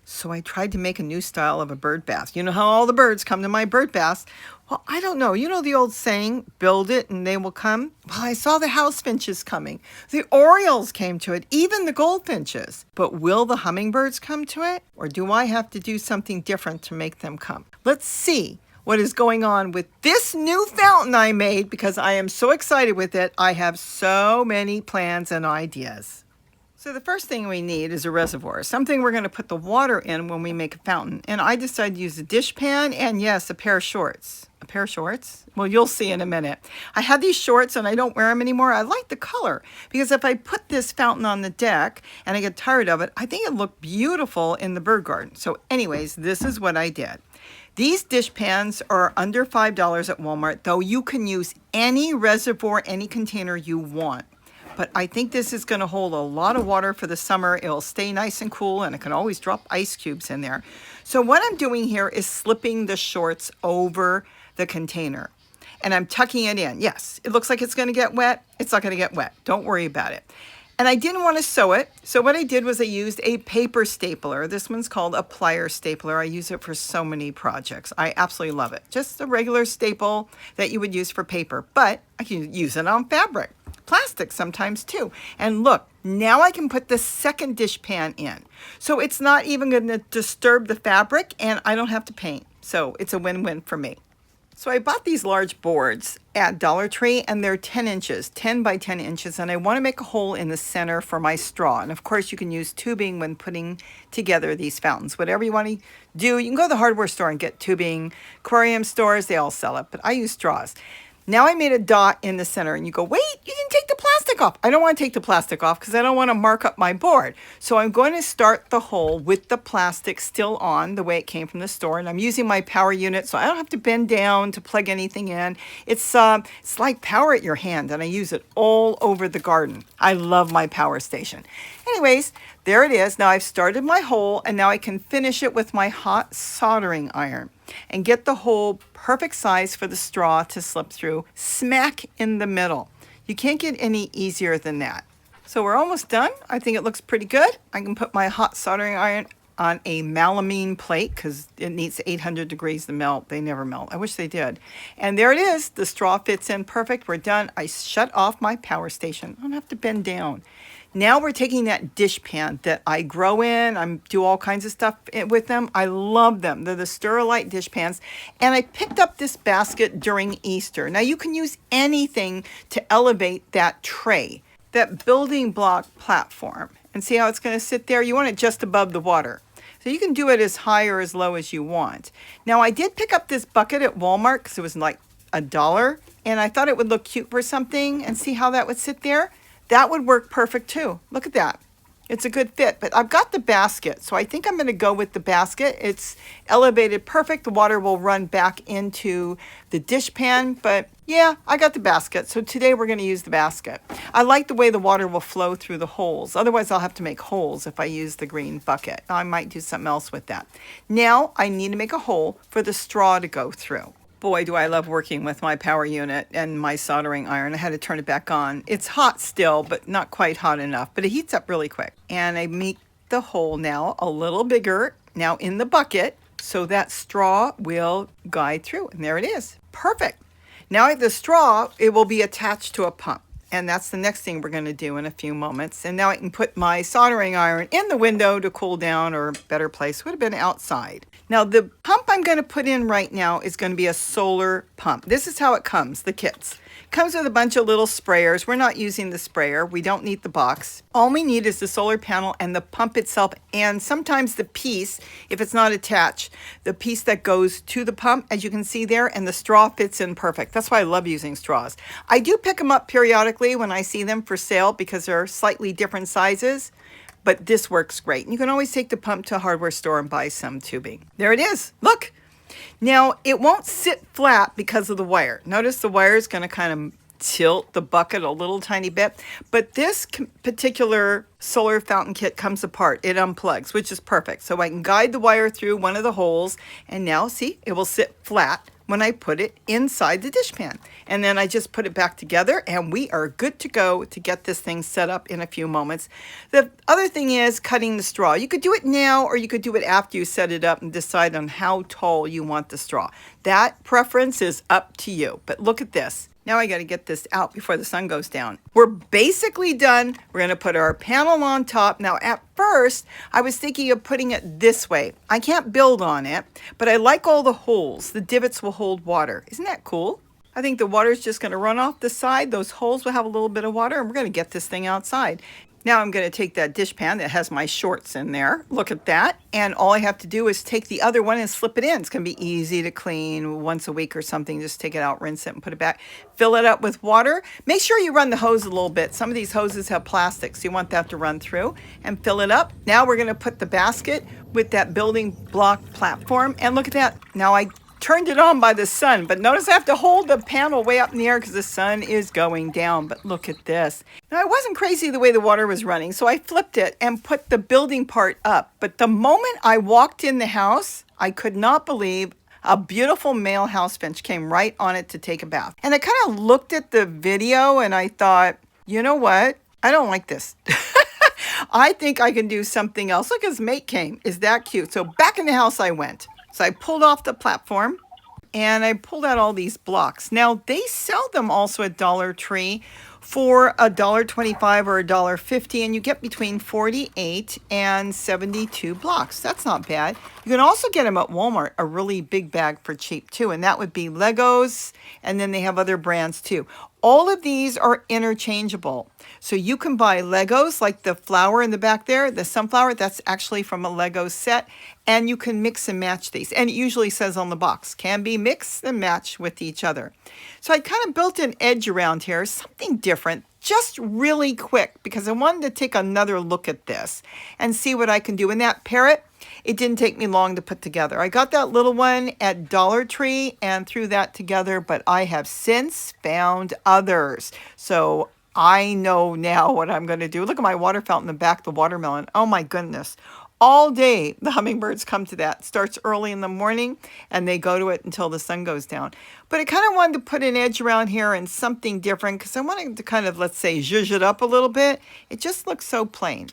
So I tried to make a new style of a bird bath. You know how all the birds come to my bird baths? Well, I don't know. You know the old saying, build it and they will come? Well, I saw the house finches coming. The orioles came to it, even the goldfinches. But will the hummingbirds come to it? Or do I have to do something different to make them come? Let's see what is going on with this new fountain I made because I am so excited with it. I have so many plans and ideas. So the first thing we need is a reservoir, something we're going to put the water in when we make a fountain. And I decided to use a dishpan and yes, a pair of shorts. A pair of shorts? Well, you'll see in a minute. I had these shorts and I don't wear them anymore. I like the color because if I put this fountain on the deck and I get tired of it, I think it looked beautiful in the bird garden. So anyways, this is what I did. These dishpans are under $5 at Walmart, though you can use any reservoir, any container you want. But I think this is going to hold a lot of water for the summer. It'll stay nice and cool, and it can always drop ice cubes in there. So what I'm doing here is slipping the shorts over the container. And I'm tucking it in. Yes, it looks like it's going to get wet. It's not going to get wet. Don't worry about it. And I didn't want to sew it. So what I did was I used a paper stapler. This one's called a plier stapler. I use it for so many projects. I absolutely love it. Just a regular staple that you would use for paper, but I can use it on fabric. Plastic sometimes too. And look, now I can put the second dishpan in. So it's not even going to disturb the fabric and I don't have to paint. So it's a win-win for me. So I bought these large boards at Dollar Tree and they're 10 inches, 10 by 10 inches. And I want to make a hole in the center for my straw. And of course you can use tubing when putting together these fountains. Whatever you want to do, you can go to the hardware store and get tubing. Aquarium stores, they all sell it, but I use straws. Now I made a dot in the center and you go, wait, you didn't take the plastic off. I don't want to take the plastic off because I don't want to mark up my board. So I'm going to start the hole with the plastic still on the way it came from the store. And I'm using my power unit so I don't have to bend down to plug anything in. It's like power at your hand and I use it all over the garden. I love my power station. Anyways, there it is. Now I've started my hole and now I can finish it with my hot soldering iron and get the hole perfect size for the straw to slip through smack in the middle. You can't get any easier than that. So we're almost done. I think it looks pretty good. I can put my hot soldering iron on a melamine plate because it needs 800 degrees to melt. They never melt. I wish they did. And there it is. The straw fits in perfect. We're done. I shut off my power station. I don't have to bend down. Now we're taking that dishpan that I grow in. I do all kinds of stuff with them. I love them. They're the Sterilite dishpans. And I picked up this basket during Easter. Now you can use anything to elevate that tray, that building block platform. And see how it's going to sit there? You want it just above the water. So you can do it as high or as low as you want. Now I did pick up this bucket at Walmart because it was like $1. And I thought it would look cute for something and see how that would sit there. That would work perfect too. Look at that. It's a good fit, but I've got the basket. So I think I'm going to go with the basket. It's elevated perfect. The water will run back into the dishpan, but yeah, I got the basket. So today we're going to use the basket. I like the way the water will flow through the holes. Otherwise I'll have to make holes if I use the green bucket. I might do something else with that. Now I need to make a hole for the straw to go through. Boy, do I love working with my power unit and my soldering iron. I had to turn it back on. It's hot still, but not quite hot enough, but it heats up really quick. And I make the hole now a little bigger now in the bucket so that straw will guide through. And there it is. Perfect. Now the straw, it will be attached to a pump. And that's the next thing we're going to do in a few moments. And now I can put my soldering iron in the window to cool down, or a better place would have been outside. Now the pump I'm going to put in right now is going to be a solar pump. This is how it comes, the kits. It comes with a bunch of little sprayers. We're not using the sprayer. We don't need the box. All we need is the solar panel and the pump itself, and sometimes the piece, if it's not attached, the piece that goes to the pump, as you can see there, and the straw fits in perfect. That's why I love using straws. I do pick them up periodically when I see them for sale because they're slightly different sizes. But this works great. And you can always take the pump to a hardware store and buy some tubing. There it is. Look. Now, it won't sit flat because of the wire. Notice the wire is going to kind of tilt the bucket a little tiny bit. But this particular solar fountain kit comes apart. It unplugs, which is perfect. So I can guide the wire through one of the holes, and now see, it will sit flat when I put it inside the dishpan. And then I just put it back together, and we are good to go to get this thing set up in a few moments. The other thing is cutting the straw. You could do it now, or you could do it after you set it up and decide on how tall you want the straw. That preference is up to you. But look at this. Now I got to get this out before the sun goes down. We're basically done. We're going to put our panel on top. Now at first, I was thinking of putting it this way. I can't build on it, but I like all the holes. The divots will hold water. Isn't that cool? I think the water is just going to run off the side. Those holes will have a little bit of water, and we're going to get this thing outside. Now I'm going to take that dishpan that has my shorts in there. Look at that. And all I have to do is take the other one and slip it in. It's going to be easy to clean once a week or something. Just take it out, rinse it, and put it back. Fill it up with water. Make sure you run the hose a little bit. Some of these hoses have plastic, so you want that to run through. And fill it up. Now we're going to put the basket with that building block platform. And look at that. Now I turned it on by the sun, but notice I have to hold the panel way up in the air because the sun is going down. But look at this. Now I wasn't crazy the way the water was running, so I flipped it and put the building part up. But the moment I walked in the house, I could not believe a beautiful male house finch came right on it to take a bath. And I kind of looked at the video and I thought, you know what? I don't like this. I think I can do something else. Look, his mate came. Is that cute? So back in the house I went. So I pulled off the platform and I pulled out all these blocks. Now they sell them also at Dollar Tree for $1.25 or $1.50, and you get between 48 and 72 blocks. That's not bad. You can also get them at Walmart, a really big bag for cheap too, and that would be Legos, and then they have other brands too. All of these are interchangeable. So you can buy Legos, like the flower in the back there, the sunflower, that's actually from a Lego set. And you can mix and match these. And it usually says on the box, can be mixed and matched with each other. So I kind of built an edge around here, something different, just really quick, because I wanted to take another look at this and see what I can do. And that parrot, it didn't take me long to put together. I got that little one at Dollar Tree and threw that together, but I have since found others. So I know now what I'm going to do. Look at my water fountain in the back, the watermelon. Oh my goodness. All day, the hummingbirds come to that. It starts early in the morning, and they go to it until the sun goes down. But I kind of wanted to put an edge around here and something different, because I wanted to kind of, let's say, zhuzh it up a little bit. It just looks so plain.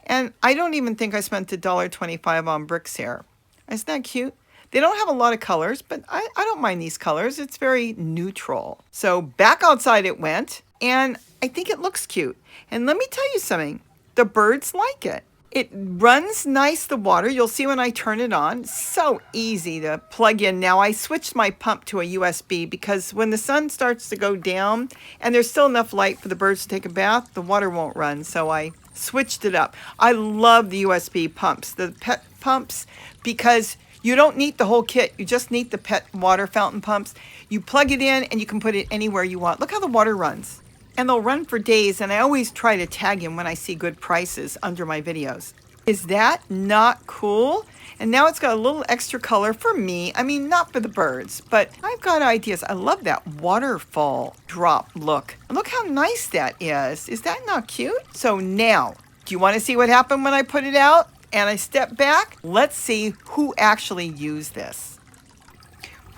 And I don't even think I spent $1.25 on bricks here. Isn't that cute? They don't have a lot of colors, but I don't mind these colors. It's very neutral. So back outside it went, and I think it looks cute. And let me tell you something. The birds like it. It runs nice, the water. You'll see when I turn it on. So easy to plug in. Now, I switched my pump to a USB because when the sun starts to go down and there's still enough light for the birds to take a bath, the water won't run. So I switched it up. I love the USB pumps, the pet pumps, because you don't need the whole kit. You just need the pet water fountain pumps. You plug it in and you can put it anywhere you want. Look how the water runs. And they'll run for days, and I always try to tag him when I see good prices under my videos. Is that not cool? And now it's got a little extra color for me. I mean, not for the birds, but I've got ideas. I love that waterfall drop look. And look how nice that is. Is that not cute? So now, do you want to see what happened when I put it out and I step back? Let's see who actually used this.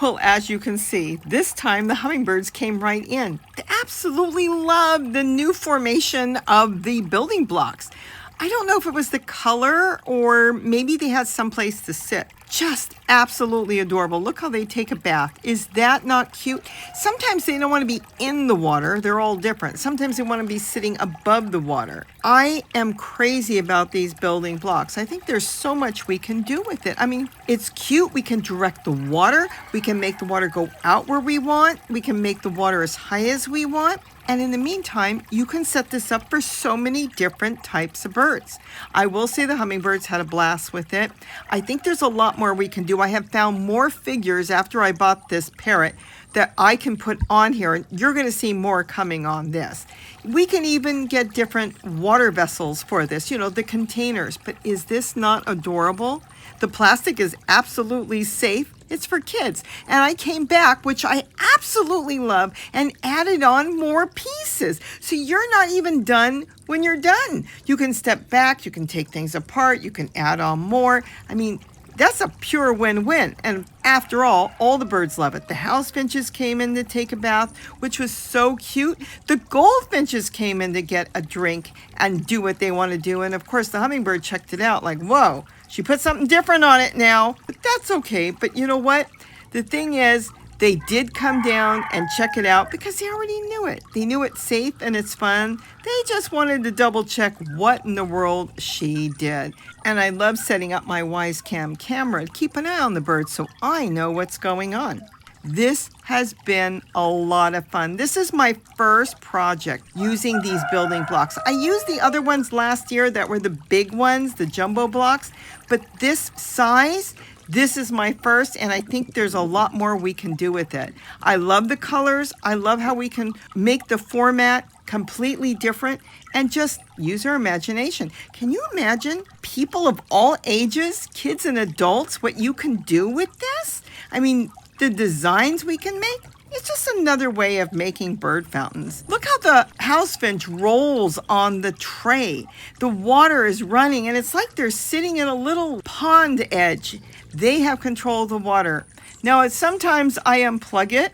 Well, as you can see, this time the hummingbirds came right in. They absolutely loved the new formation of the building blocks. I don't know if it was the color or maybe they had someplace to sit. Just absolutely adorable. Look how they take a bath. Is that not cute? Sometimes they don't want to be in the water. They're all different. Sometimes they want to be sitting above the water. I am crazy about these building blocks. I think there's so much we can do with it. I mean, it's cute. We can direct the water. We can make the water go out where we want. We can make the water as high as we want. And in the meantime, you can set this up for so many different types of birds. I will say the hummingbirds had a blast with it. I think there's a lot more we can do. I have found more figures after I bought this parrot that I can put on here. And you're going to see more coming on this. We can even get different water vessels for this, you know, the containers. But is this not adorable? The plastic is absolutely safe. It's for kids. And I came back, which I absolutely love, and added on more pieces. So you're not even done when you're done. You can step back, you can take things apart, you can add on more. I mean, that's a pure win-win. And after all the birds love it. The house finches came in to take a bath, which was so cute. The goldfinches came in to get a drink and do what they want to do. And of course, the hummingbird checked it out like, whoa, she put something different on it now. But that's okay. But you know what? The thing is, they did come down and check it out because they already knew it. They knew it's safe and it's fun. They just wanted to double check what in the world she did. And I love setting up my WiseCam camera to keep an eye on the birds so I know what's going on. This has been a lot of fun. This is my first project using these building blocks. I used the other ones last year that were the big ones, the jumbo blocks, but this size, this is my first, and I think there's a lot more we can do with it. I love the colors. I love how we can make the format completely different and just use our imagination. Can you imagine people of all ages, kids and adults, what you can do with this? I mean, the designs we can make. It's just another way of making bird fountains. Look how the house finch rolls on the tray. The water is running and it's like they're sitting in a little pond edge. They have control of the water. Now, sometimes I unplug it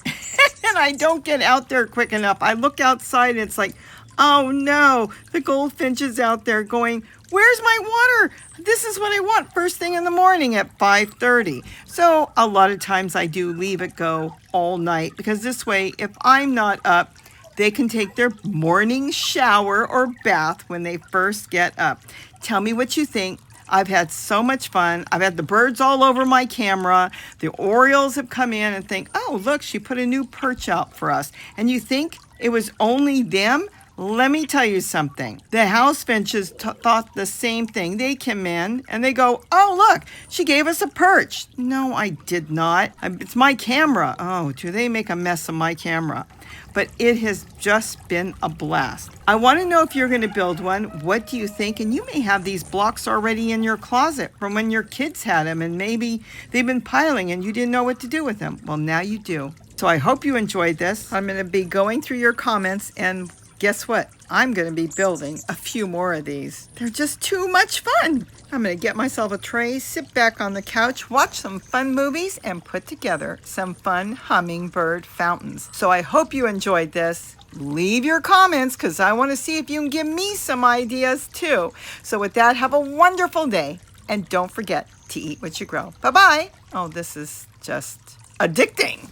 and I don't get out there quick enough. I look outside and it's like, oh no, the goldfinch is out there going, where's my water? This is what I want first thing in the morning at 5:30. So a lot of times I do leave it go all night because this way, if I'm not up, they can take their morning shower or bath when they first get up. Tell me what you think. I've had so much fun. I've had the birds all over my camera. The Orioles have come in and think, oh, look, she put a new perch out for us. And you think it was only them? Let me tell you something. The house finches thought the same thing. They come in and they go, oh, look, she gave us a perch. No, I did not. It's my camera. Oh, do they make a mess of my camera? But it has just been a blast. I want to know if you're going to build one. What do you think? And you may have these blocks already in your closet from when your kids had them and maybe they've been piling and you didn't know what to do with them. Well, now you do. So I hope you enjoyed this. I'm going to be going through your comments and guess what? I'm going to be building a few more of these. They're just too much fun. I'm going to get myself a tray, sit back on the couch, watch some fun movies, and put together some fun hummingbird fountains. So I hope you enjoyed this. Leave your comments because I want to see if you can give me some ideas too. So with that, have a wonderful day. And don't forget to eat what you grow. Bye-bye. Oh, this is just addicting.